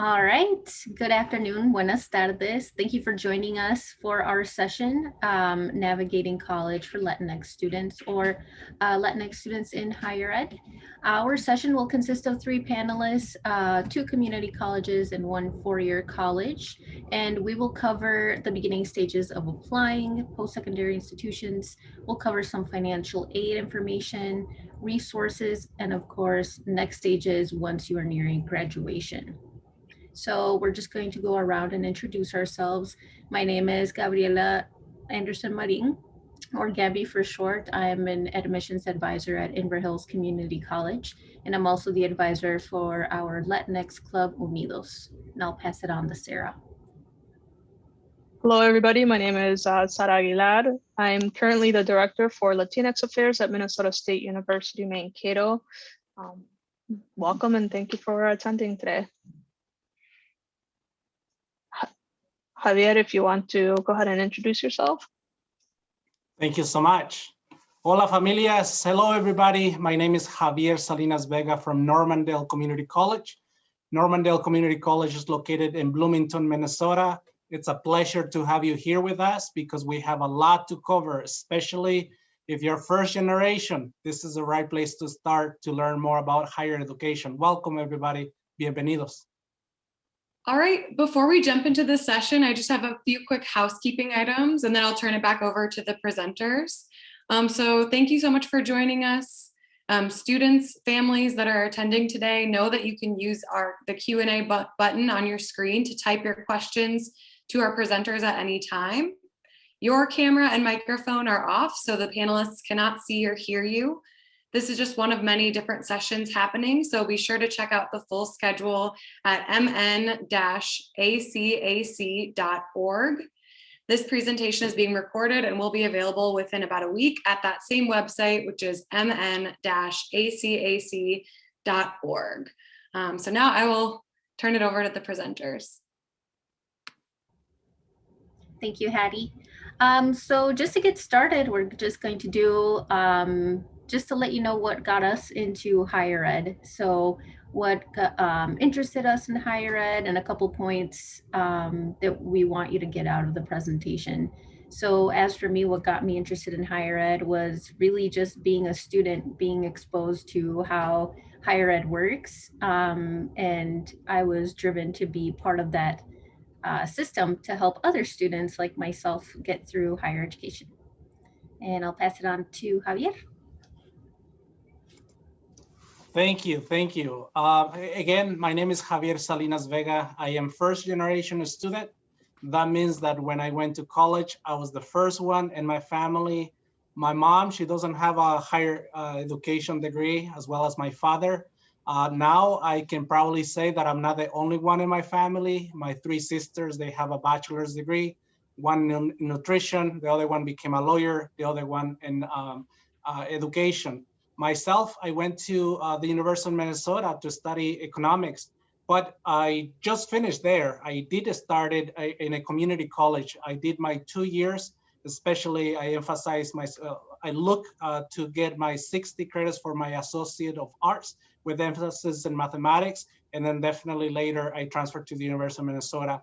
All right. Good afternoon. Buenas tardes. Thank you for joining us for our session, Navigating College for Latinx Students or Latinx Students in Higher Ed. Our session will consist of 3 panelists, 2 community colleges and 1 four-year college. And we will cover the beginning stages of applying, post-secondary institutions. We'll cover some financial aid information, resources, and of course, next stages once you are nearing graduation. So we're just going to go around and introduce ourselves. My name is Gabriela Anderson Marin, or Gabby for short. I am an admissions advisor at Inver Hills Community College, and I'm also the advisor for our Latinx Club Unidos. And I'll pass it on to Sarah. Hello, everybody. My name is Sara Aguilar. I'm currently the director for Latinx Affairs at Minnesota State University, Mankato. Welcome and thank you for attending today. Javier, if you want to go ahead and introduce yourself. Thank you so much. Hola, familias. Hello, everybody. My name is Javier Salinas Vega from Normandale Community College. Normandale Community College is located in Bloomington, Minnesota. It's a pleasure to have you here with us because we have a lot to cover, especially if you're first generation. This is the right place to start to learn more about higher education. Welcome, everybody. Bienvenidos. All right, before we jump into this session, I just have a few quick housekeeping items and then I'll turn it back over to the presenters. So thank you so much for joining us. Students, families that are attending today, know that you can use the Q&A button on your screen to type your questions to our presenters at any time. Your camera and microphone are off, so the panelists cannot see or hear you. This is just one of many different sessions happening, so be sure to check out the full schedule at mn-acac.org. This presentation is being recorded and will be available within about a week at that same website, which is mn-acac.org. So now I will turn it over to the presenters. Thank you, Hattie. So just to get started, we're just going to do just to let you know what got us into higher ed. So what interested us in higher ed and a couple points that we want you to get out of the presentation. So as for me, what got me interested in higher ed was really just being a student, being exposed to how higher ed works. And I was driven to be part of that system to help other students like myself get through higher education. And I'll pass it on to Javier. Thank you, thank you. Again, my name is Javier Salinas Vega. I am first generation student. That means that when I went to college, I was the first one in my family. My mom, she doesn't have a higher education degree, as well as my father. Now I can probably say that I'm not the only one in my family. My 3 sisters, they have a bachelor's degree, one in nutrition, the other one became a lawyer, the other one in education. Myself, I went to the University of Minnesota to study economics, but I just finished there. I did started in a community college. I did my 2 years, especially I emphasize I look to get my 60 credits for my Associate of Arts with emphasis in mathematics. And then definitely later I transferred to the University of Minnesota.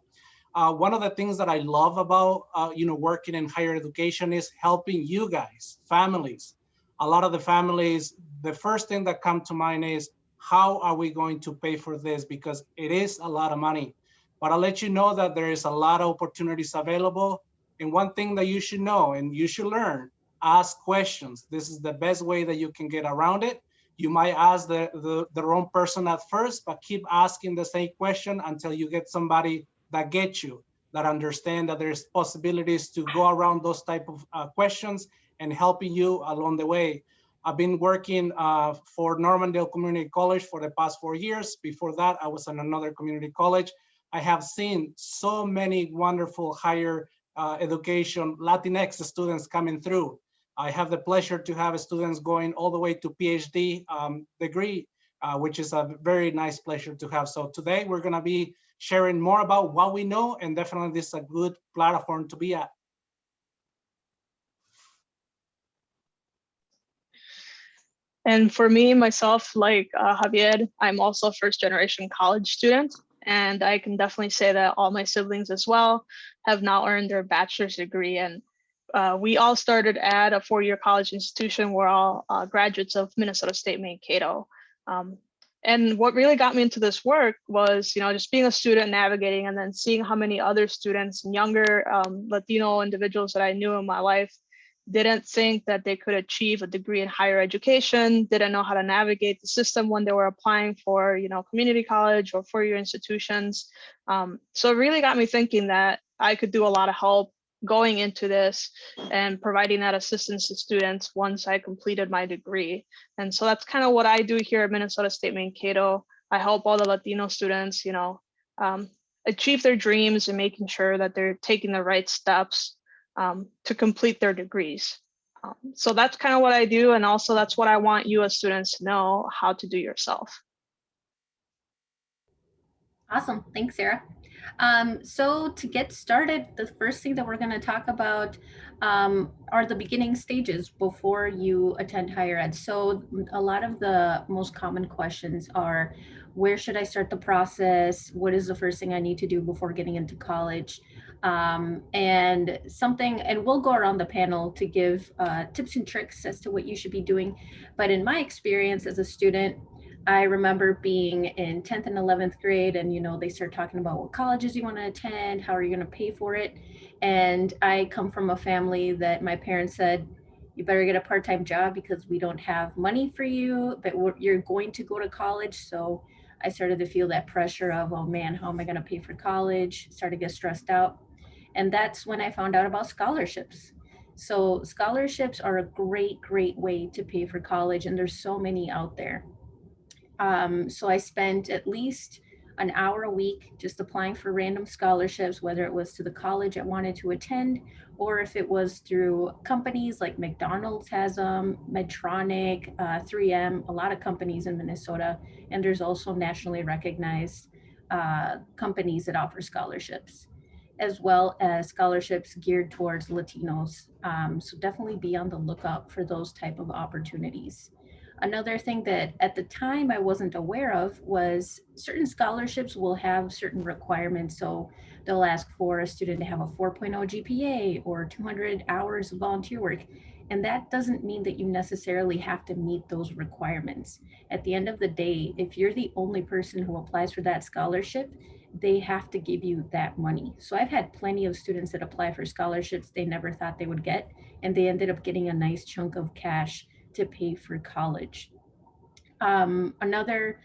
One of the things that I love about working in higher education is helping you guys, families. A lot of the families, the first thing that comes to mind is, how are we going to pay for this? Because it is a lot of money. But I'll let you know that there is a lot of opportunities available. And one thing that you should know and you should learn, ask questions. This is the best way that you can get around it. You might ask the wrong person at first, but keep asking the same question until you get somebody that gets you, that understand that there's possibilities to go around those type of questions and helping you along the way. I've been working for Normandale Community College for the past 4 years. Before that, I was in another community college. I have seen so many wonderful higher education Latinx students coming through. I have the pleasure to have students going all the way to PhD degree, which is a very nice pleasure to have. So today we're gonna be sharing more about what we know, and definitely this is a good platform to be at. And for me, myself, like Javier, I'm also a first generation college student. And I can definitely say that all my siblings as well have now earned their bachelor's degree. And we all started at a four-year college institution. We're all graduates of Minnesota State Mankato. And what really got me into this work was, just being a student, navigating, and then seeing how many other students and younger Latino individuals that I knew in my life didn't think that they could achieve a degree in higher education, didn't know how to navigate the system when they were applying for, community college or four-year institutions. So it really got me thinking that I could do a lot of help going into this and providing that assistance to students once I completed my degree. And so that's kind of what I do here at Minnesota State Mankato. I help all the Latino students, achieve their dreams and making sure that they're taking the right steps to complete their degrees. So that's kind of what I do. And also that's what I want you as students to know how to do yourself. Awesome. Thanks, Sarah. So to get started, the first thing that we're going to talk about are the beginning stages before you attend higher ed. So a lot of the most common questions are, where should I start the process? What is the first thing I need to do before getting into college? And we'll go around the panel to give tips and tricks as to what you should be doing. But in my experience as a student, I remember being in 10th and 11th grade and, they start talking about what colleges you want to attend, how are you going to pay for it? And I come from a family that my parents said, you better get a part-time job because we don't have money for you, but you're going to go to college. So I started to feel that pressure of, oh man, how am I going to pay for college? Started to get stressed out. And that's when I found out about scholarships. So scholarships are a great, great way to pay for college. And there's so many out there. So I spent at least an hour a week just applying for random scholarships, whether it was to the college I wanted to attend, or if it was through companies like McDonald's has them, Medtronic, 3M, a lot of companies in Minnesota. And there's also nationally recognized companies that offer scholarships, as well as scholarships geared towards Latinos. So definitely be on the lookout for those type of opportunities. Another thing that at the time I wasn't aware of was certain scholarships will have certain requirements. So they'll ask for a student to have a 4.0 GPA or 200 hours of volunteer work. And that doesn't mean that you necessarily have to meet those requirements. At the end of the day, if you're the only person who applies for that scholarship, they have to give you that money. So I've had plenty of students that apply for scholarships they never thought they would get, and they ended up getting a nice chunk of cash to pay for college. Another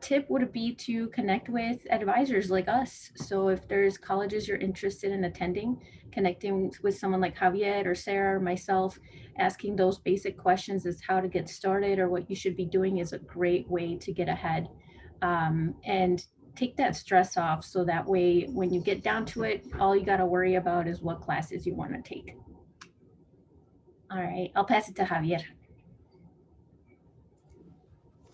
tip would be to connect with advisors like us. So if there's colleges you're interested in attending, connecting with someone like Javier or Sarah or myself, asking those basic questions as how to get started or what you should be doing is a great way to get ahead. And take that stress off so that way when you get down to it, all you got to worry about is what classes you want to take. All right, I'll pass it to Javier.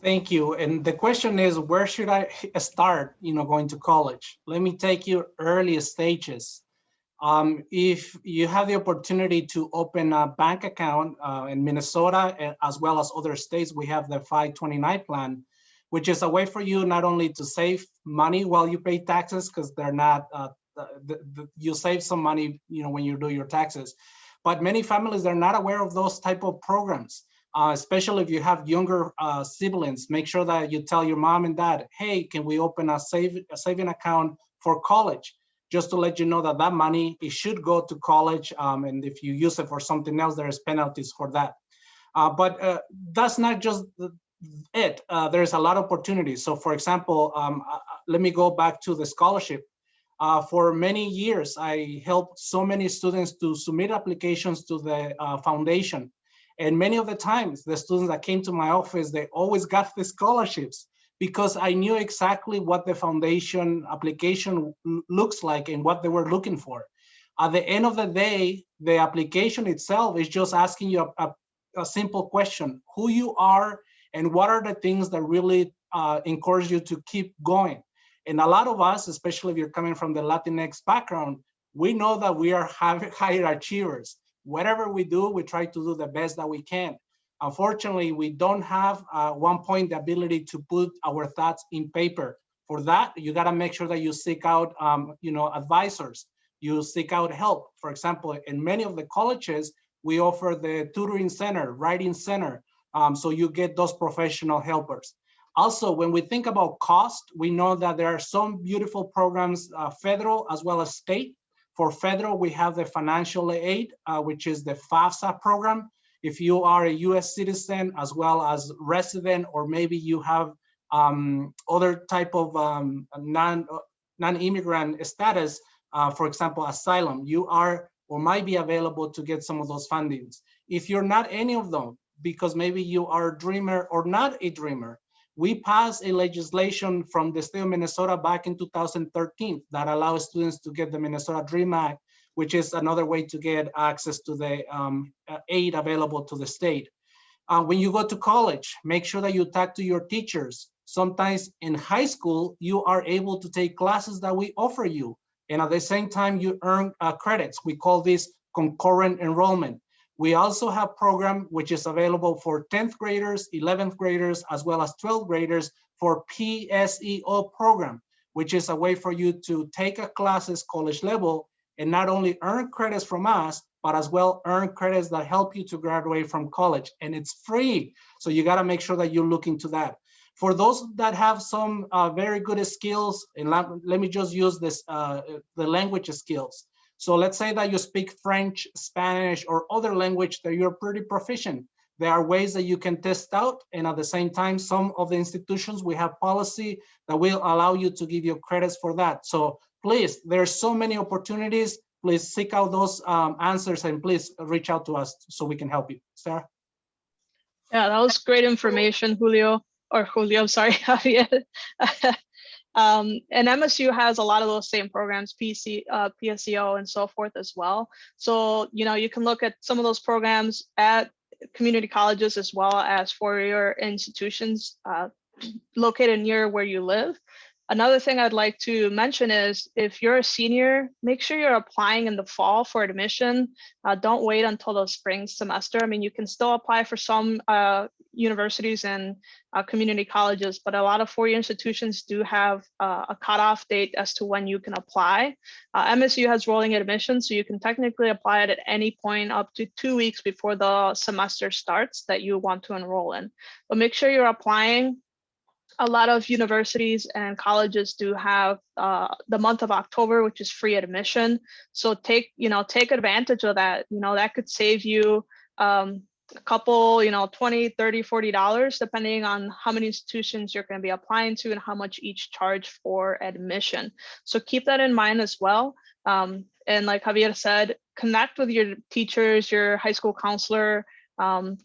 Thank you. And the question is, where should I start, going to college? Let me take you early stages. If you have the opportunity to open a bank account in Minnesota, as well as other states, we have the 529 plan, which is a way for you not only to save money while you pay taxes, because they're not, you save some money, when you do your taxes, but many families are not aware of those type of programs. Especially if you have younger siblings, make sure that you tell your mom and dad, hey, can we open a saving account for college? Just to let you know that that money, it should go to college. And if you use it for something else, there's penalties for that. But that's not just it. There's a lot of opportunities. So for example, let me go back to the scholarship. For many years, I helped so many students to submit applications to the foundation. And many of the times, the students that came to my office, they always got the scholarships because I knew exactly what the foundation application looks like and what they were looking for. At the end of the day, the application itself is just asking you a simple question, who you are and what are the things that really encourage you to keep going. And a lot of us, especially if you're coming from the Latinx background, we know that we are higher achievers. Whatever we do, we try to do the best that we can. Unfortunately, we don't have one point the ability to put our thoughts in paper For that, you got to make sure that you seek out, advisors. You seek out help. For example, in many of the colleges, we offer the tutoring center, writing center. So you get those professional helpers. Also, when we think about cost, we know that there are some beautiful programs, federal as well as state. For federal, we have the financial aid, which is the FAFSA program. If you are a US citizen as well as resident, or maybe you have other type of non-immigrant status, for example, asylum, you are or might be available to get some of those fundings. If you're not any of them, because maybe you are a dreamer or not a dreamer, we passed a legislation from the state of Minnesota back in 2013 that allows students to get the Minnesota Dream Act, which is another way to get access to the aid available to the state. When you go to college, make sure that you talk to your teachers. Sometimes in high school, you are able to take classes that we offer you. And at the same time, you earn credits. We call this concurrent enrollment. We also have a program which is available for 10th graders, 11th graders, as well as 12th graders for PSEO program, which is a way for you to take a classes college level and not only earn credits from us, but as well earn credits that help you to graduate from college. And it's free. So you gotta make sure that you look into that. For those that have some very good skills, and let me just use this, the language skills. So let's say that you speak French, Spanish, or other language that you're pretty proficient. There are ways that you can test out. And at the same time, some of the institutions, we have policy that will allow you to give you credits for that. So please, there's so many opportunities. Please seek out those answers and please reach out to us so we can help you. Sarah? Yeah, that was great information, Julio, sorry, Javier. And MSU has a lot of those same programs, PSEO and so forth as well. So, you can look at some of those programs at community colleges as well as four-year institutions located near where you live. Another thing I'd like to mention is if you're a senior, make sure you're applying in the fall for admission. Don't wait until the spring semester. I mean, you can still apply for some universities and community colleges, but a lot of four-year institutions do have a cutoff date as to when you can apply. MSU has rolling admission, so you can technically apply it at any point up to 2 weeks before the semester starts that you want to enroll in. But make sure you're applying. A lot of universities and colleges do have the month of October, which is free admission. So take advantage of that. That could save you a couple, $20, $30, $40, depending on how many institutions you're going to be applying to and how much each charge for admission. So keep that in mind as well. And like Javier said, connect with your teachers, your high school counselor,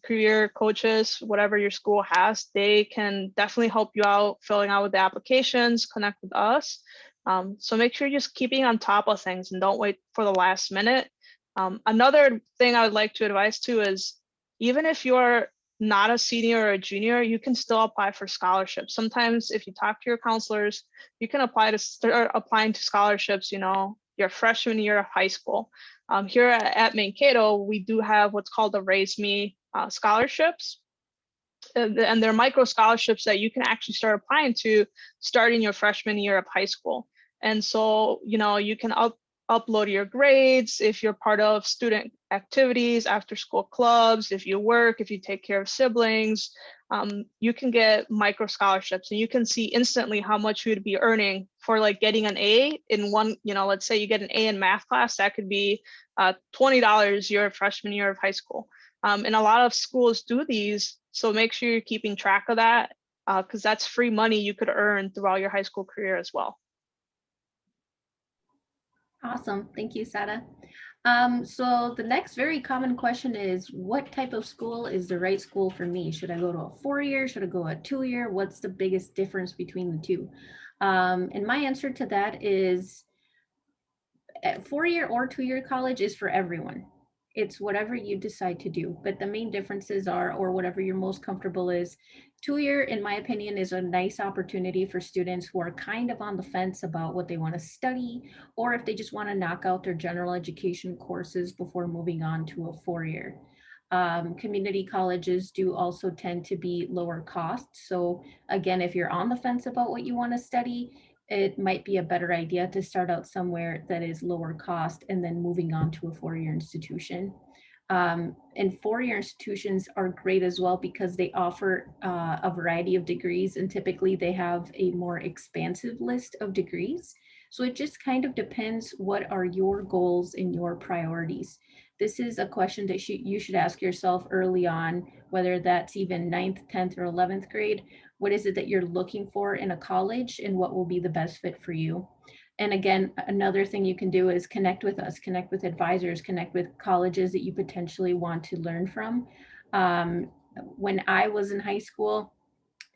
career coaches, whatever your school has. They can definitely help you out filling out with the applications, connect with us. So make sure you're just keeping on top of things and don't wait for the last minute. Another thing I would like to advise too is even if you're not a senior or a junior, you can still apply for scholarships. Sometimes if you talk to your counselors, you can start applying to scholarships, your freshman year of high school. Here at Mankato, we do have what's called the Raise Me scholarships. And they're micro scholarships that you can actually start applying to starting your freshman year of high school. And so, you can upload your grades if you're part of student activities, after school clubs, if you work, if you take care of siblings, you can get micro scholarships and you can see instantly how much you would be earning for like getting an A in one, let's say you get an A in math class, that could be $20 your freshman year of high school. And a lot of schools do these. So make sure you're keeping track of that because that's free money you could earn throughout your high school career as well. Awesome. Thank you, Sada. So the next very common question is, what type of school is the right school for me? Should I go to a 4-year? Should I go a 2-year? What's the biggest difference between the two? And my answer to that is 4-year or 2-year college is for everyone. It's whatever you decide to do, but the main differences are, or whatever you're most comfortable is. 2-year, in my opinion, is a nice opportunity for students who are kind of on the fence about what they want to study, or if they just want to knock out their general education courses before moving on to a 4-year. Community colleges do also tend to be lower cost. So again, if you're on the fence about what you want to study, it might be a better idea to start out somewhere that is lower cost and then moving on to a four-year institution. And four-year institutions are great as well because they offer a variety of degrees, and typically they have a more expansive list of degrees. So it just kind of depends, what are your goals and your priorities. This is a question that you should ask yourself early on, whether that's even 9th, 10th, or 11th grade. What is it that you're looking for in a college, and what will be the best fit for you? And again, another thing you can do is connect with us, connect with advisors, connect with colleges that you potentially want to learn from. When I was in high school,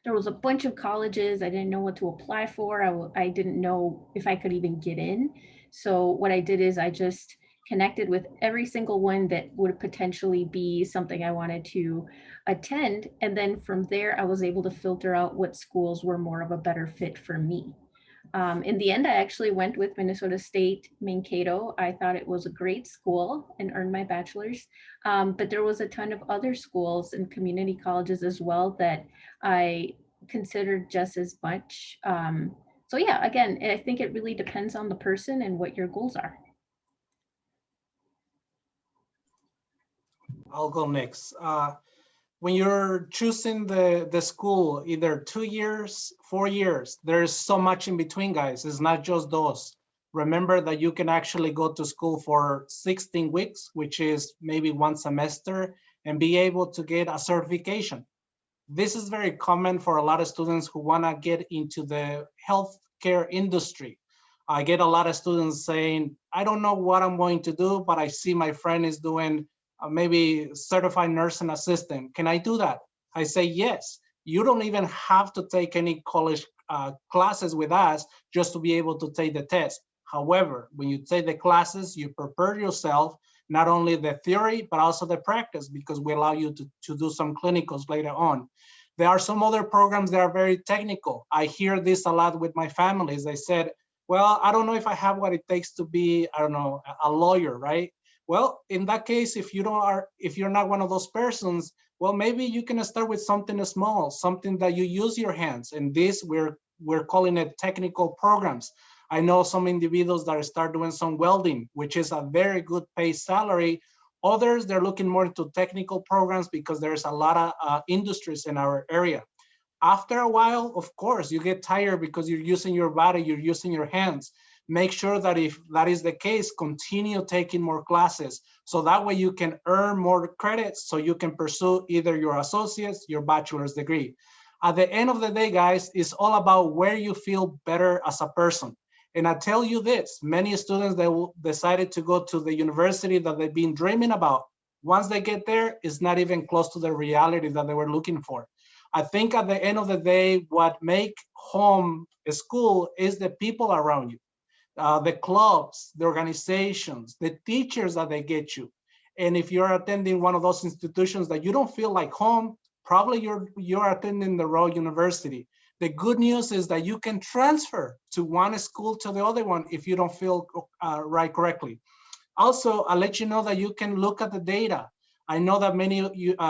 there was a bunch of colleges. I didn't know what to apply for. I didn't know if I could even get in. So what I did is I just connected with every single one that would potentially be something I wanted to attend. And then from there, I was able to filter out what schools were more of a better fit for me. In the end, I actually went with Minnesota State Mankato. I thought it was a great school and earned my bachelor's. But there was a ton of other schools and community colleges as well that I considered just as much. So yeah, again, I think it really depends on the person and what your goals are. I'll go next. When you're choosing the school, either 2 years, 4 years, there's so much in between, guys. It's not just those. Remember that you can actually go to school for 16 weeks, which is maybe one semester, and be able to get a certification. This is very common for a lot of students who want to get into the healthcare industry. I get a lot of students saying, I don't know what I'm going to do, but I see my friend is doing maybe certified nursing assistant. Can I do that? I say, yes. You don't even have to take any college classes with us just to be able to take the test. However, when you take the classes, you prepare yourself, not only the theory, but also the practice, because we allow you to do some clinicals later on. There are some other programs that are very technical. I hear this a lot with my families. They said, well, I don't know if I have what it takes to be, I don't know, a lawyer, right? Well, in that case, if you're not one of those persons, well, maybe you can start with something small, something that you use your hands. And this, we're calling it technical programs. I know some individuals that start doing some welding, which is a very good paid salary. Others, they're looking more into technical programs because there's a lot of industries in our area. After a while, of course, you get tired because you're using your body, you're using your hands. Make sure that if that is the case, continue taking more classes. So that way you can earn more credits so you can pursue either your associate's, your bachelor's degree. At the end of the day, guys, it's all about where you feel better as a person. And I tell you this, many students that decided to go to the university that they've been dreaming about, once they get there, it's not even close to the reality that they were looking for. I think at the end of the day, what make home a school is the people around you. The clubs, the organizations, the teachers that they get you. And if you're attending one of those institutions that you don't feel like home, probably you're attending the wrong university. The good news is that you can transfer to one school to the other one if you don't feel right correctly. Also, I'll let you know that you can look at the data. I know that many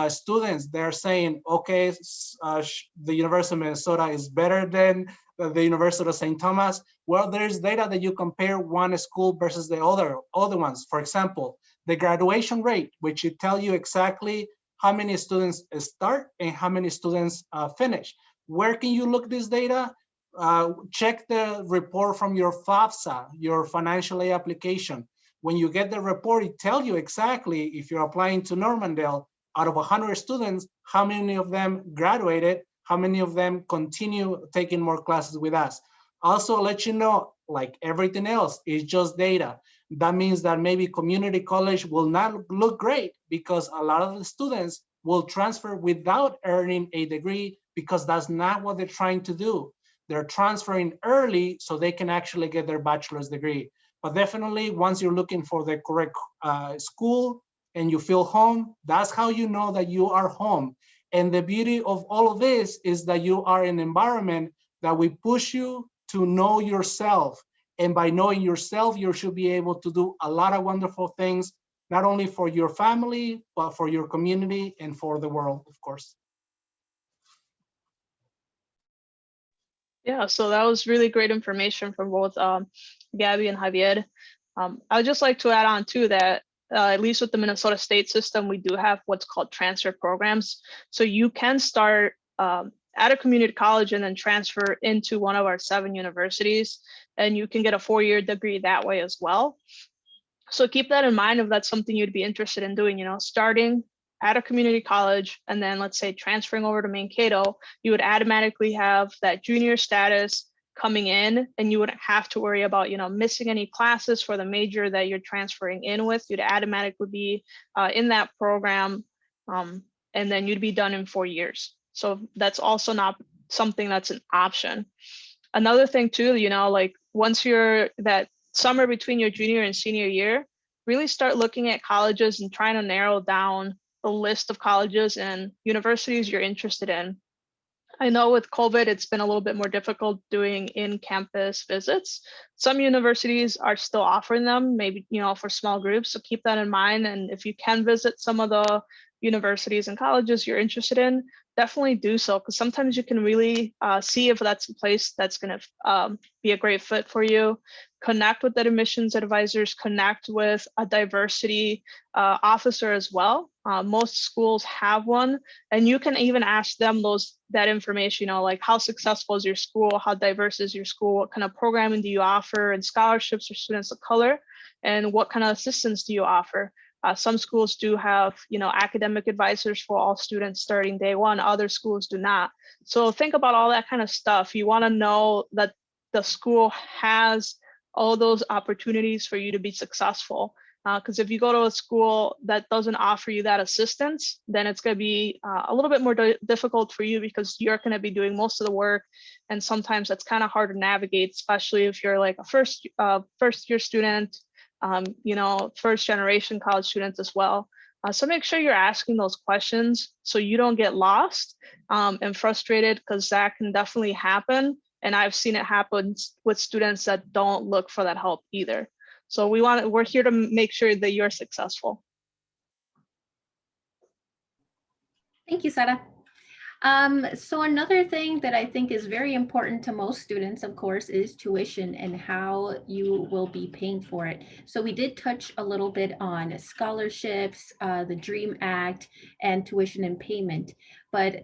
students, they're saying, okay, the University of Minnesota is better than the University of St. Thomas. Well, there's data that you compare one school versus the other ones. For example, the graduation rate, which will tell you exactly how many students start and how many students finish. Where can you look this data? Check the report from your FAFSA, your financial aid application. When you get the report, it tells you exactly if you're applying to Normandale, out of 100 students, how many of them graduated, how many of them continue taking more classes with us. Also, I'll let you know, like everything else, it's just data. That means that maybe community college will not look great because a lot of the students will transfer without earning a degree because that's not what they're trying to do. They're transferring early so they can actually get their bachelor's degree. But definitely, once you're looking for the correct school and you feel home, that's how you know that you are home. And the beauty of all of this is that you are in an environment that we push you to know yourself. And by knowing yourself, you should be able to do a lot of wonderful things not only for your family, but for your community and for the world, of course. Yeah, so that was really great information from both Gabby and Javier. I would just like to add on too that at least with the Minnesota state system, we do have what's called transfer programs. So you can start at a community college and then transfer into one of our 7 universities, and you can get a 4-year degree that way as well. So keep that in mind if that's something you'd be interested in doing, starting at a community college and then let's say transferring over to Mankato, you would automatically have that junior status coming in, and you wouldn't have to worry about, missing any classes for the major that you're transferring in with. You'd automatically be in that program, and then you'd be done in 4 years. So that's also not something that's an option. Another thing too, like once you're that summer between your junior and senior year, really start looking at colleges and trying to narrow down the list of colleges and universities you're interested in. I know with COVID, it's been a little bit more difficult doing in-campus visits. Some universities are still offering them, maybe, for small groups. So keep that in mind. And if you can visit some of the universities and colleges you're interested in, definitely do so, because sometimes you can really see if that's a place that's going to be a great fit for you. Connect with the admissions advisors, connect with a diversity officer as well. Most schools have one, and you can even ask them that information, like how successful is your school, how diverse is your school, what kind of programming do you offer, and scholarships for students of color, and what kind of assistance do you offer. Some schools do have, academic advisors for all students starting day one. Other schools do not. So think about all that kind of stuff. You want to know that the school has all those opportunities for you to be successful. Because if you go to a school that doesn't offer you that assistance, then it's going to be a little bit more difficult for you, because you're going to be doing most of the work. And sometimes that's kind of hard to navigate, especially if you're like a first year student, first generation college students as well. So make sure you're asking those questions so you don't get lost and frustrated, because that can definitely happen. And I've seen it happen with students that don't look for that help either. So we're here to make sure that you're successful. Thank you, Sara. So another thing that I think is very important to most students, of course, is tuition and how you will be paying for it. So we did touch a little bit on scholarships, the DREAM Act, and tuition and payment, but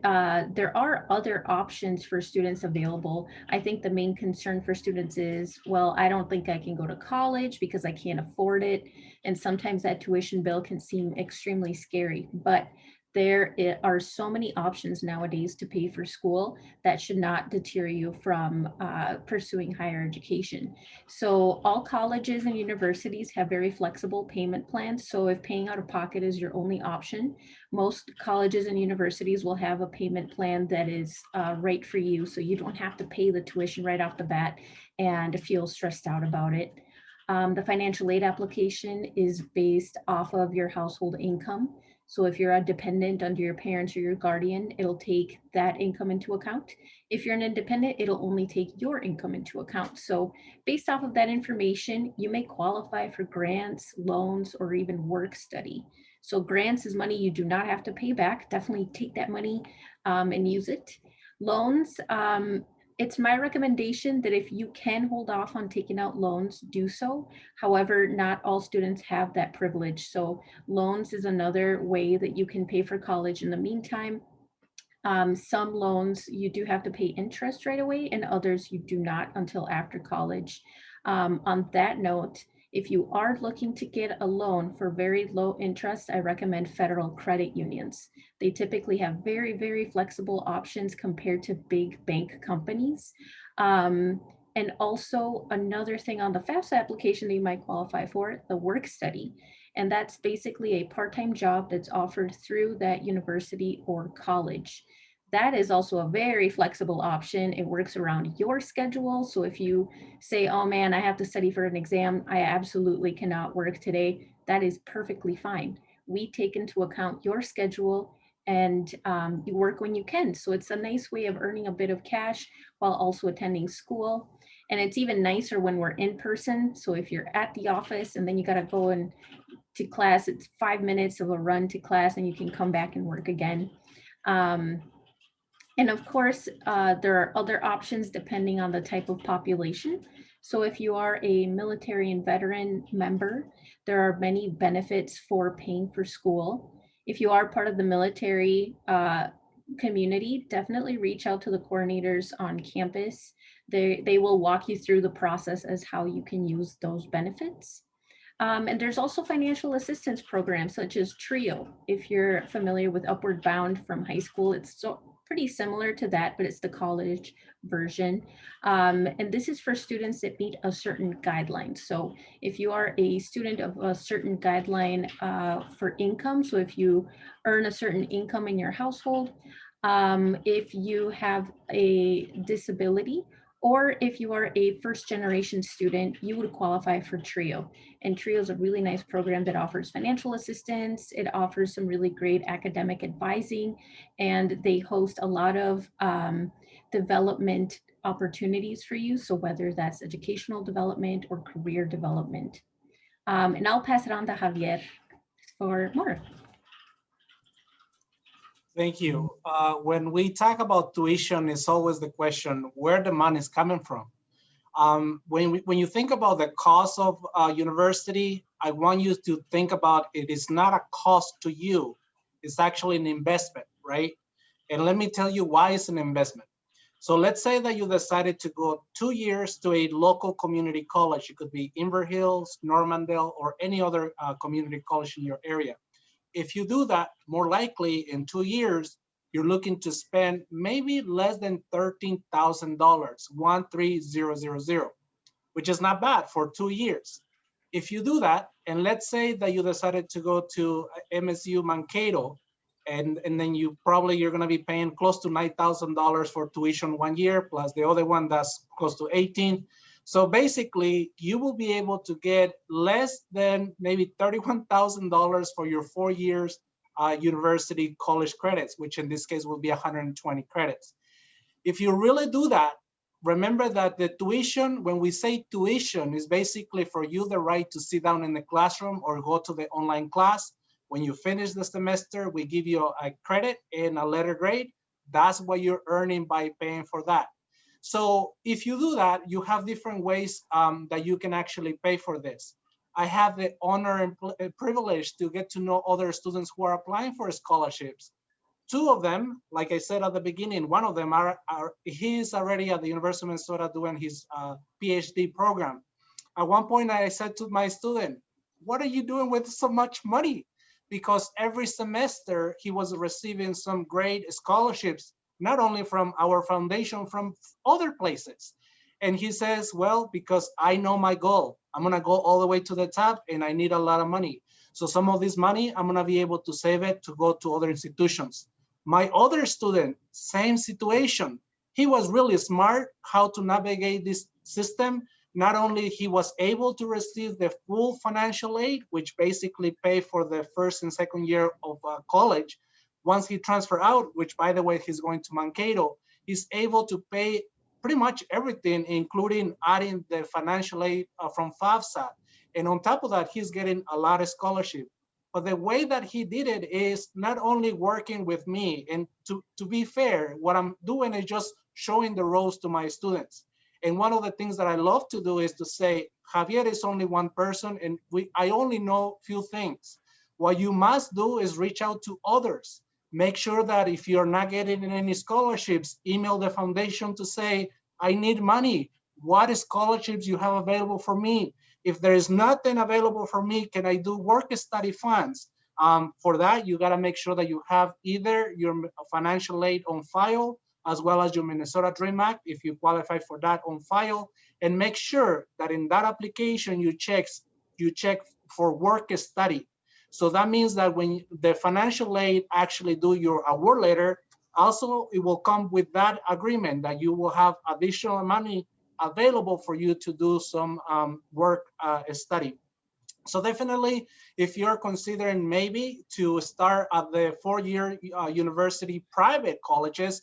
there are other options for students available. I think the main concern for students is, well, I don't think I can go to college because I can't afford it. And sometimes that tuition bill can seem extremely scary, but there are so many options nowadays to pay for school that should not deter you from pursuing higher education. So all colleges and universities have very flexible payment plans. So if paying out of pocket is your only option, most colleges and universities will have a payment plan that is right for you. So you don't have to pay the tuition right off the bat and feel stressed out about it. The financial aid application is based off of your household income. So if you're a dependent under your parents or your guardian, it'll take that income into account. If you're an independent, it'll only take your income into account. So based off of that information, you may qualify for grants, loans, or even work study. So grants is money you do not have to pay back. Definitely take that money and use it. Loans, it's my recommendation that if you can hold off on taking out loans, do so. However, not all students have that privilege. So loans is another way that you can pay for college in the meantime. Some loans you do have to pay interest right away, and others you do not until after college. On that note, if you are looking to get a loan for very low interest, I recommend federal credit unions. They typically have very, very flexible options compared to big bank companies. And also another thing on the FAFSA application that you might qualify for, the work study. And that's basically a part-time job that's offered through that university or college. That is also a very flexible option. It works around your schedule. So if you say, oh man, I have to study for an exam, I absolutely cannot work today, that is perfectly fine. We take into account your schedule and you work when you can. So it's a nice way of earning a bit of cash while also attending school. And it's even nicer when we're in person. So if you're at the office and then you got to go and to class. It's 5 minutes of a run to class, and you can come back and work again. And of course, there are other options depending on the type of population. So if you are a military and veteran member, there are many benefits for paying for school. If you are part of the military community, definitely reach out to the coordinators on campus. They will walk you through the process as how you can use those benefits. And there's also financial assistance programs such as TRIO. If you're familiar with Upward Bound from high school, it's pretty similar to that, but it's the college version. And this is for students that meet a certain guideline. So if you are a student of a certain guideline for income, so if you earn a certain income in your household, if you have a disability, or if you are a first generation student, you would qualify for TRIO. And TRIO is a really nice program that offers financial assistance. It offers some really great academic advising, and they host a lot of development opportunities for you. So whether that's educational development or career development. And I'll pass it on to Javier for more. Thank you. When we talk about tuition, it's always the question where the money is coming from. When you think about the cost of university, I want you to think about it is not a cost to you. It's actually an investment, right? And let me tell you why it's an investment. So let's say that you decided to go 2 years to a local community college. It could be Inver Hills, Normandale, or any other community college in your area. If you do that, more likely in 2 years, you're looking to spend maybe less than $13,000, 13,000, which is not bad for 2 years. If you do that, and let's say that you decided to go to MSU Mankato, and then you're gonna be paying close to $9,000 for tuition 1 year, plus the other one that's close to 18. So basically, you will be able to get less than maybe $31,000 for your 4 years university college credits, which in this case will be 120 credits. If you really do that, remember that the tuition, when we say tuition, is basically for you the right to sit down in the classroom or go to the online class. When you finish the semester, we give you a credit and a letter grade. That's what you're earning by paying for that. So if you do that, you have different ways that you can actually pay for this. I have the honor and privilege to get to know other students who are applying for scholarships. 2 of them, like I said at the beginning, one of them he's already at the University of Minnesota doing his PhD program. At one point I said to my student, what are you doing with so much money? Because every semester he was receiving some great scholarships, not only from our foundation, from other places. And he says, well, because I know my goal. I'm gonna go all the way to the top and I need a lot of money. So some of this money, I'm gonna be able to save it to go to other institutions. My other student, same situation. He was really smart how to navigate this system. Not only he was able to receive the full financial aid, which basically pay for the first and second year of college. Once he transferred out, which by the way, he's going to Mankato, he's able to pay pretty much everything, including adding the financial aid from FAFSA. And on top of that, he's getting a lot of scholarship. But the way that he did it is not only working with me, and to be fair, what I'm doing is just showing the ropes to my students. And one of the things that I love to do is to say, Javier is only one person and I only know few things. What you must do is reach out to others. Make sure that if you're not getting any scholarships, email the foundation to say, I need money. What scholarships you have available for me? If there is nothing available for me, can I do work study funds? For that, you gotta make sure that you have either your financial aid on file, as well as your Minnesota Dream Act, if you qualify for that, on file, and make sure that in that application you check for work study. So that means that when the financial aid actually do your award letter, also it will come with that agreement that you will have additional money available for you to do some work study. So definitely, if you're considering maybe to start at the 4-year university private colleges,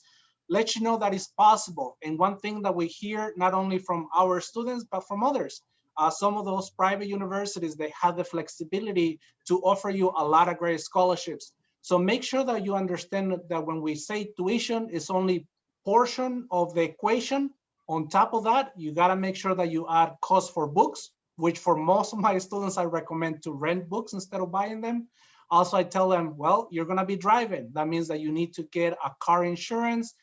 let you know that it's possible. And one thing that we hear not only from our students, but from others, some of those private universities, they have the flexibility to offer you a lot of great scholarships. So make sure that you understand that when we say tuition is only portion of the equation. On top of that, you gotta make sure that you add cost for books, which for most of my students, I recommend to rent books instead of buying them. Also, I tell them, well, you're gonna be driving. That means that you need to get a car insurance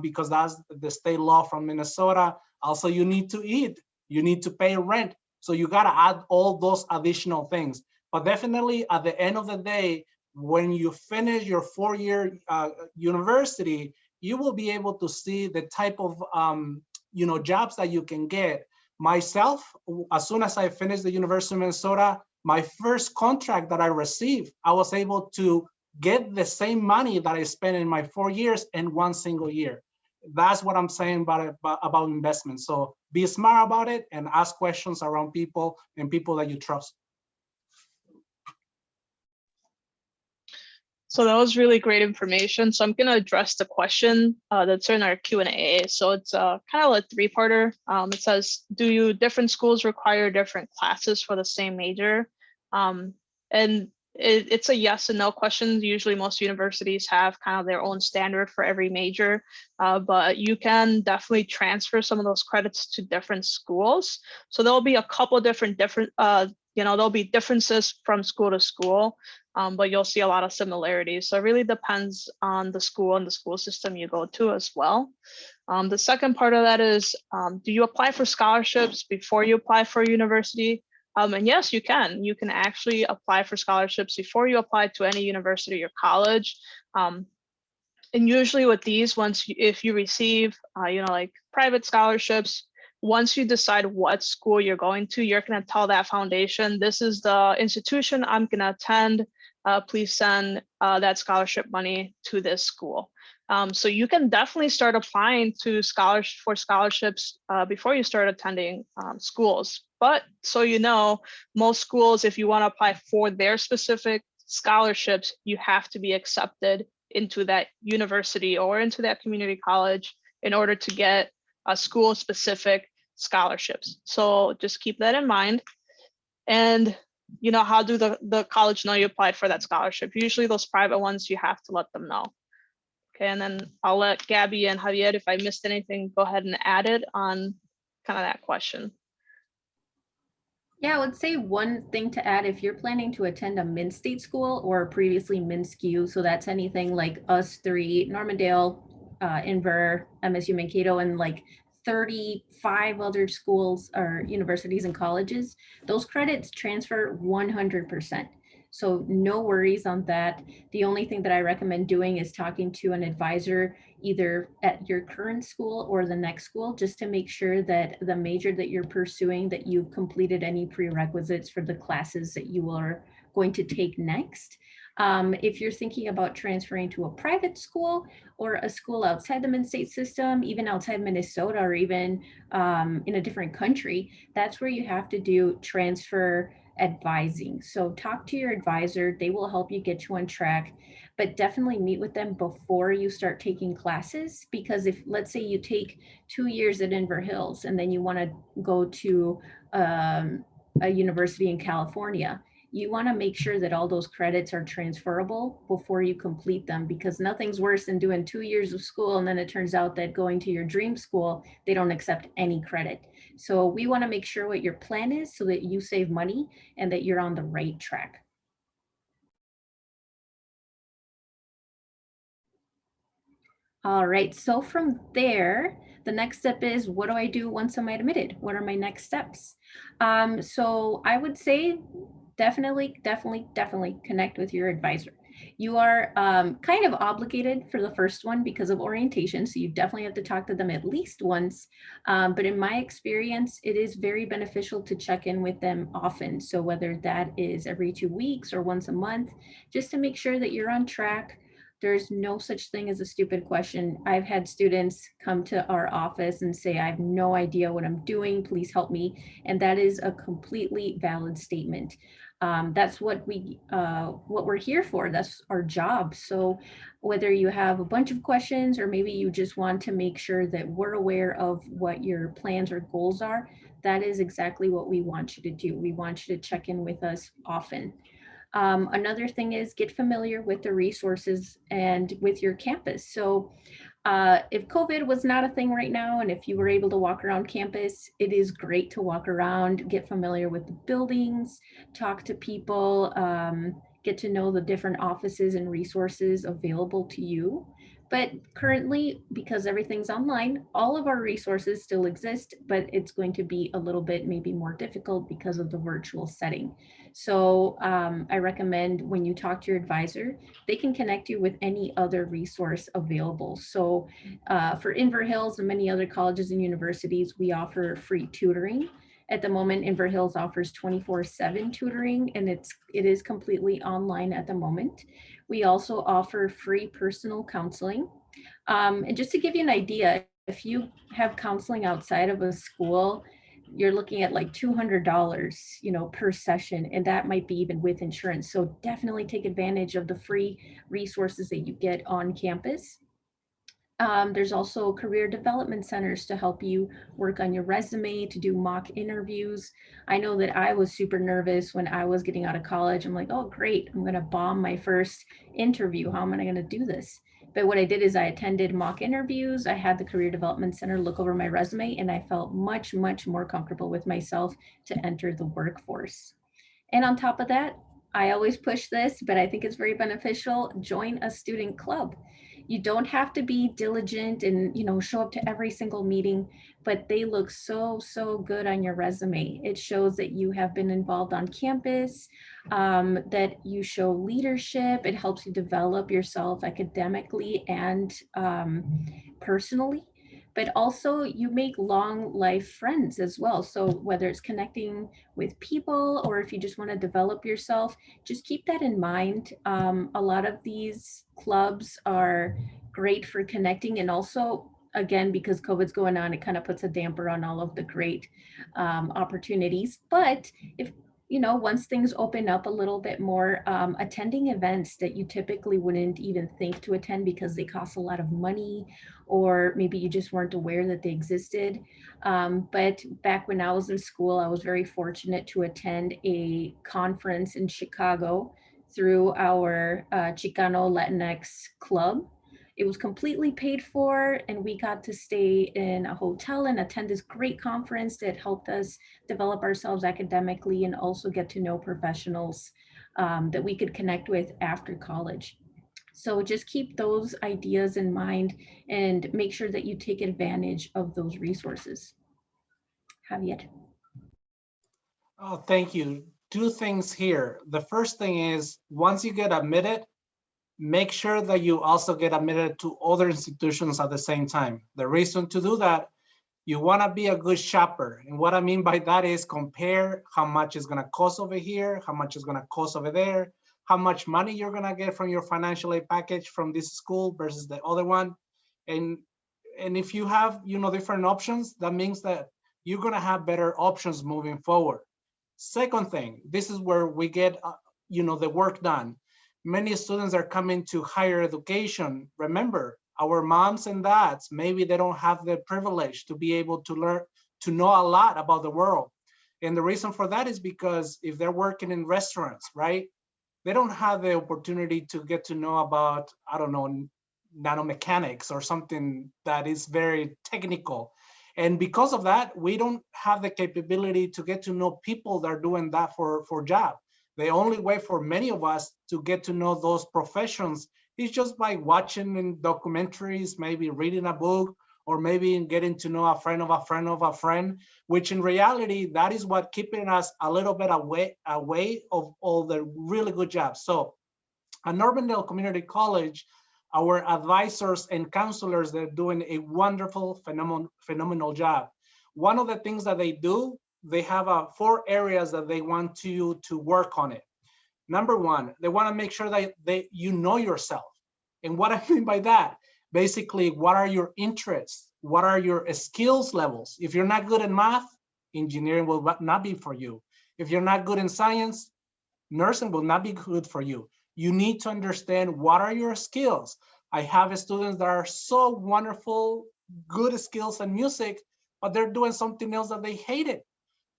because that's the state law from Minnesota. Also, you need to eat, you need to pay rent. So you gotta add all those additional things. But definitely at the end of the day, when you finish your 4-year university, you will be able to see the type of jobs that you can get. Myself, as soon as I finished the University of Minnesota, my first contract that I received, I was able to get the same money that I spent in my 4 years in one single year. That's what I'm saying about investment. So be smart about it and ask questions around people and people that you trust. So that was really great information. So I'm going to address the question that's in our Q&A. So it's kind of a three-parter. It says, do different schools require different classes for the same major? And it's a yes and no question. Usually most universities have kind of their own standard for every major, but you can definitely transfer some of those credits to different schools. So there'll be a couple different there'll be differences from school to school, but you'll see a lot of similarities. So it really depends on the school and the school system you go to as well. The second part of that is, do you apply for scholarships before you apply for a university? And yes, you can. You can actually apply for scholarships before you apply to any university or college. And usually with these, if you receive, like private scholarships, once you decide what school you're going to, you're going to tell that foundation, this is the institution I'm going to attend. Please send that scholarship money to this school. So you can definitely start applying to scholarships before you start attending schools. But so you know, most schools, if you want to apply for their specific scholarships, you have to be accepted into that university or into that community college in order to get a school-specific scholarships. So just keep that in mind. And how do the college know you applied for that scholarship? Usually those private ones, you have to let them know. Okay, and then I'll let Gabby and Javier, if I missed anything, go ahead and add it on kind of that question. Yeah, I would say one thing to add, if you're planning to attend a Min-State school or previously Min-SKU, so that's anything like us three, Normandale, Inver, MSU Mankato, and like 35 other schools or universities and colleges, those credits transfer 100%. So no worries on that. The only thing that I recommend doing is talking to an advisor either at your current school or the next school, just to make sure that the major that you're pursuing, that you've completed any prerequisites for the classes that you are going to take next. If you're thinking about transferring to a private school or a school outside the Min-State system, even outside Minnesota or even in a different country, that's where you have to do transfer advising. So talk to your advisor, they will help you get you on track, but definitely meet with them before you start taking classes, because if, let's say you take 2 years at Inver Hills and then you want to go to a university in California, you want to make sure that all those credits are transferable before you complete them, because nothing's worse than doing 2 years of school and then it turns out that going to your dream school, they don't accept any credit. So we want to make sure what your plan is so that you save money and that you're on the right track. All right, so from there, the next step is, what do I do once I'm admitted? What are my next steps? So I would say definitely connect with your advisor. You are kind of obligated for the first one because of orientation, so you definitely have to talk to them at least once. But in my experience, it is very beneficial to check in with them often. So whether that is every 2 weeks or once a month, just to make sure that you're on track. There's no such thing as a stupid question. I've had students come to our office and say, I have no idea what I'm doing, please help me. And that is a completely valid statement. That's what we're here for. That's our job. So whether you have a bunch of questions or maybe you just want to make sure that we're aware of what your plans or goals are, that is exactly what we want you to do. We want you to check in with us often. Another thing is get familiar with the resources and with your campus. So if COVID was not a thing right now, and if you were able to walk around campus, it is great to walk around, get familiar with the buildings, talk to people, get to know the different offices and resources available to you. But currently, because everything's online, all of our resources still exist, but it's going to be a little bit maybe more difficult because of the virtual setting. So I recommend when you talk to your advisor, they can connect you with any other resource available. So for Inver Hills and many other colleges and universities, we offer free tutoring. At the moment, Inver Hills offers 24/7 tutoring, and it is completely online at the moment. We also offer free personal counseling. And just to give you an idea, if you have counseling outside of a school, you're looking at like $200, per session, and that might be even with insurance. So definitely take advantage of the free resources that you get on campus. There's also career development centers to help you work on your resume, to do mock interviews. I know that I was super nervous when I was getting out of college. I'm like, oh, great, I'm going to bomb my first interview. How am I going to do this? But what I did is I attended mock interviews. I had the Career Development Center look over my resume, and I felt much, much more comfortable with myself to enter the workforce. And on top of that, I always push this, but I think it's very beneficial. Join a student club. You don't have to be diligent and show up to every single meeting, but they look so, so good on your resume. It shows that you have been involved on campus, that you show leadership. It helps you develop yourself academically and personally. But also you make long life friends as well. So whether it's connecting with people or if you just want to develop yourself, just keep that in mind. A lot of these clubs are great for connecting, and also again, because COVID's going on, it kind of puts a damper on all of the great opportunities. But if once things open up a little bit more, attending events that you typically wouldn't even think to attend because they cost a lot of money, or maybe you just weren't aware that they existed. But back when I was in school, I was very fortunate to attend a conference in Chicago through our Chicano Latinx club. It was completely paid for, and we got to stay in a hotel and attend this great conference that helped us develop ourselves academically and also get to know professionals that we could connect with after college. So just keep those ideas in mind and make sure that you take advantage of those resources. Javier. Oh, thank you. Two things here. The first thing is, once you get admitted, make sure that you also get admitted to other institutions at the same time. The reason to do that, you want to be a good shopper. And what I mean by that is compare how much it's going to cost over here, how much it's going to cost over there, how much money you're going to get from your financial aid package from this school versus the other one. And if you have, different options, that means that you're going to have better options moving forward. Second thing, this is where we get, the work done. Many students are coming to higher education. Remember, our moms and dads, maybe they don't have the privilege to be able to learn, to know a lot about the world. And the reason for that is because if they're working in restaurants, right, they don't have the opportunity to get to know about, I don't know, nanomechanics or something that is very technical. And because of that, we don't have the capability to get to know people that are doing that for job. The only way for many of us to get to know those professions is just by watching in documentaries, maybe reading a book, or maybe getting to know a friend of a friend of a friend, which in reality, that is what keeping us a little bit away of all the really good jobs. So at Urbandale Community College, our advisors and counselors, they're doing a wonderful, phenomenal job. One of the things that they do, they have 4 areas that they want you to work on it. Number one, they want to make sure that you know yourself. And what I mean by that, basically, what are your interests? What are your skills levels? If you're not good in math, engineering will not be for you. If you're not good in science, nursing will not be good for you. You need to understand what are your skills. I have students that are so wonderful, good skills in music, but they're doing something else that they hate it.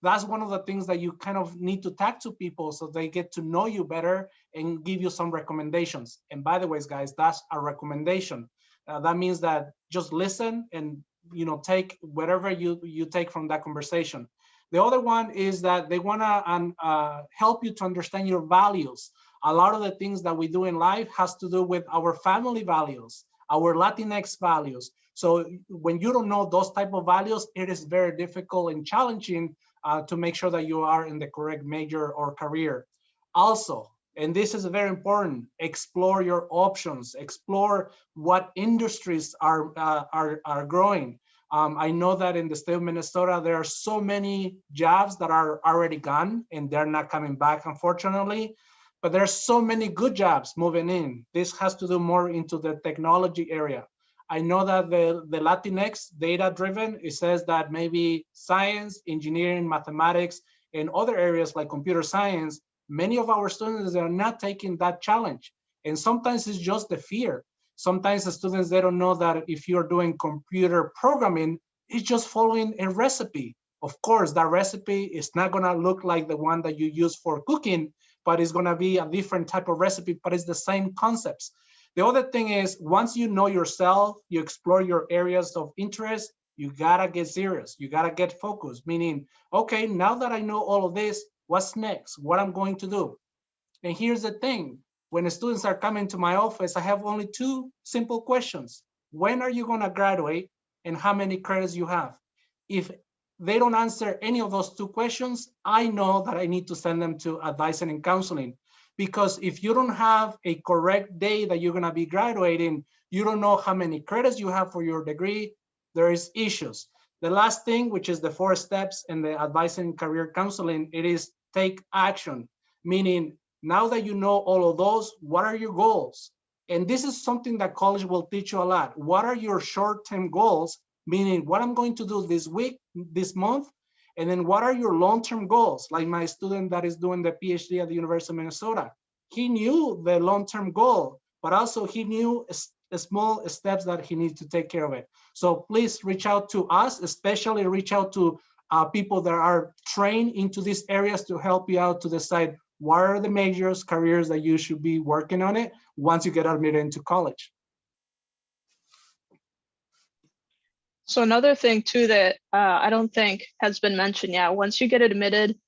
That's one of the things that you kind of need to talk to people so they get to know you better and give you some recommendations. And by the way, guys, that's a recommendation. That means that just listen and take whatever you take from that conversation. The other one is that they want to help you to understand your values. A lot of the things that we do in life has to do with our family values, our Latinx values. So when you don't know those type of values, it is very difficult and challenging to make sure that you are in the correct major or career. Also, and this is very important, explore your options, explore what industries are growing. I know that in the state of Minnesota, there are so many jobs that are already gone and they're not coming back, unfortunately, but there's so many good jobs moving in. This has to do more into the technology area. I know that the Latinx data-driven, it says that maybe science, engineering, mathematics, and other areas like computer science, many of our students are not taking that challenge. And sometimes it's just the fear. Sometimes the students, they don't know that if you're doing computer programming, it's just following a recipe. Of course, that recipe is not gonna look like the one that you use for cooking, but it's gonna be a different type of recipe, but it's the same concepts. The other thing is, once you know yourself, you explore your areas of interest, you gotta get serious, you gotta get focused, meaning, okay, now that I know all of this, what's next? What I'm going to do? And here's the thing, when the students are coming to my office, I have only two simple questions. When are you gonna graduate and how many credits you have? If they don't answer any of those two questions, I know that I need to send them to advising and counseling. Because if you don't have a correct day that you're gonna be graduating, you don't know how many credits you have for your degree, there is issues. The last thing, which is the 4 steps in the advising career counseling, it is take action. Meaning, now that you know all of those, what are your goals? And this is something that college will teach you a lot. What are your short-term goals? Meaning what I'm going to do this week, this month, and then what are your long-term goals? Like my student that is doing the PhD at the University of Minnesota, he knew the long-term goal, but also he knew small steps that he needs to take care of it. So please reach out to us, especially reach out to people that are trained into these areas to help you out to decide what are the majors, careers that you should be working on it once you get admitted into college. So another thing too that I don't think has been mentioned yet, once you get admitted,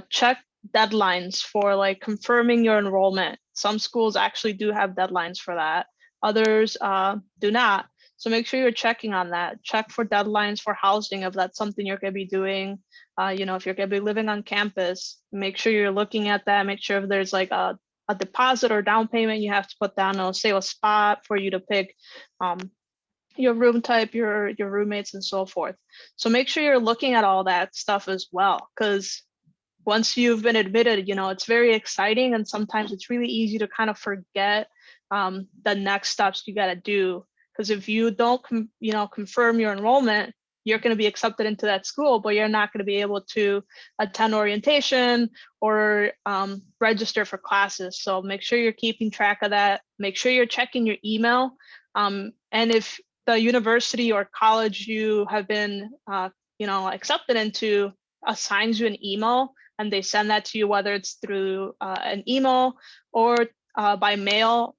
check deadlines for like confirming your enrollment. Some schools actually do have deadlines for that. Others do not. So make sure you're checking on that. Check for deadlines for housing if that's something you're going to be doing. If you're going to be living on campus, make sure you're looking at that. Make sure if there's like a deposit or down payment you have to put down, or say a spot for you to pick your room type, your roommates, and so forth. So make sure you're looking at all that stuff as well, because once you've been admitted, it's very exciting, and sometimes it's really easy to kind of forget the next steps you got to do. Because if you don't, confirm your enrollment, you're going to be accepted into that school, but you're not going to be able to attend orientation or register for classes. So make sure you're keeping track of that. Make sure you're checking your email. And if the university or college you have been, accepted into assigns you an email and they send that to you, whether it's through an email or by mail,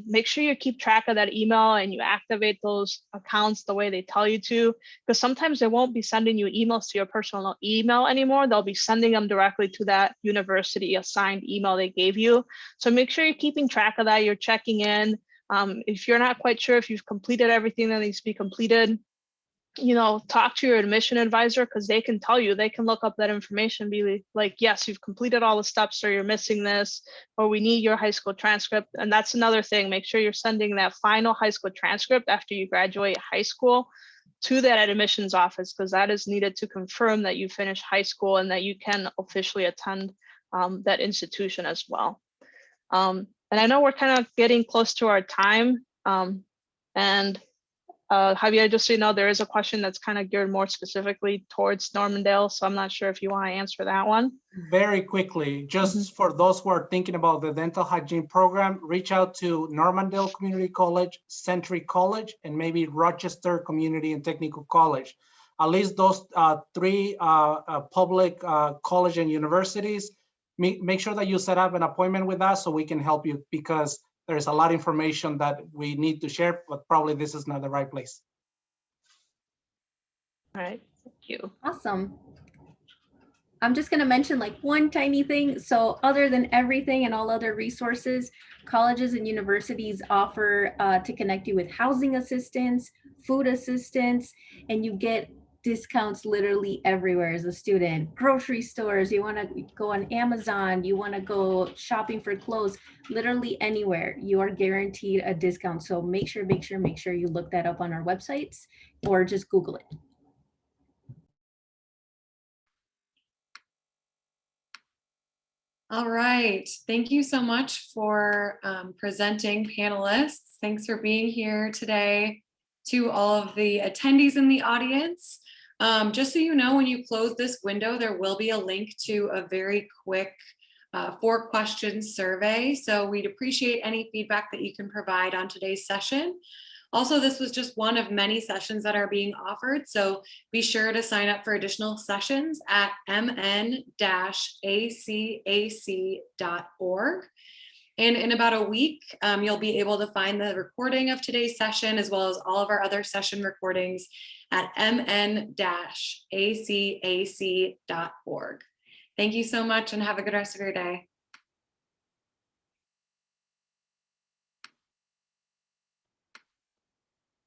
make sure you keep track of that email and you activate those accounts the way they tell you to, because sometimes they won't be sending you emails to your personal email anymore. They'll be sending them directly to that university assigned email they gave you. So make sure you're keeping track of that. You're checking in. If you're not quite sure if you've completed everything that needs to be completed, talk to your admission advisor, because they can tell you, they can look up that information, be like, yes, you've completed all the steps, or you're missing this, or we need your high school transcript. And that's another thing, make sure you're sending that final high school transcript after you graduate high school to that admissions office, because that is needed to confirm that you finished high school and that you can officially attend that institution as well. And I know we're kind of getting close to our time. And Javier, just so you know, there is a question that's kind of geared more specifically towards Normandale, so I'm not sure if you want to answer that one. Very quickly, just for those who are thinking about the dental hygiene program, reach out to Normandale Community College, Century College, and maybe Rochester Community and Technical College. At least those three public college and universities, make sure that you set up an appointment with us so we can help you, because there's a lot of information that we need to share, but probably this is not the right place. All right, thank you. Awesome. I'm just going to mention like one tiny thing. So other than everything and all other resources, colleges and universities offer to connect you with housing assistance, food assistance, and you get discounts literally everywhere as a student. Grocery stores, you want to go on Amazon, you want to go shopping for clothes, literally anywhere, you are guaranteed a discount. So make sure you look that up on our websites or just Google it. All right, thank you so much for presenting, panelists. Thanks for being here today. To all of the attendees in the audience, just so you know, when you close this window, there will be a link to a very quick 4-question survey. So we'd appreciate any feedback that you can provide on today's session. Also, this was just one of many sessions that are being offered, so be sure to sign up for additional sessions at mn-acac.org. And in about a week, you'll be able to find the recording of today's session as well as all of our other session recordings at mn-acac.org. Thank you so much and have a good rest of your day.